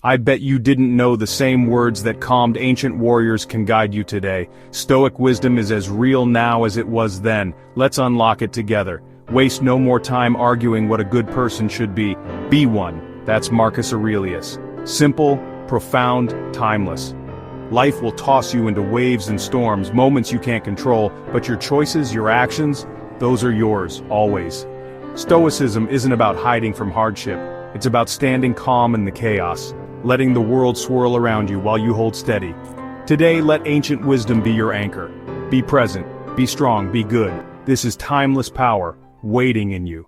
I bet you didn't know the same words that calmed ancient warriors can guide you today. Stoic wisdom is as real now as it was then. Let's unlock it together. Waste no more time arguing what a good person should be. Be one. That's Marcus Aurelius. Simple, profound, timeless. Life will toss you into waves and storms, moments you can't control, but your choices, your actions, those are yours, always. Stoicism isn't about hiding from hardship. It's about standing calm in the chaos, letting the world swirl around you while you hold steady. Today, let ancient wisdom be your anchor. Be present, be strong, be good. This is timeless power, waiting in you.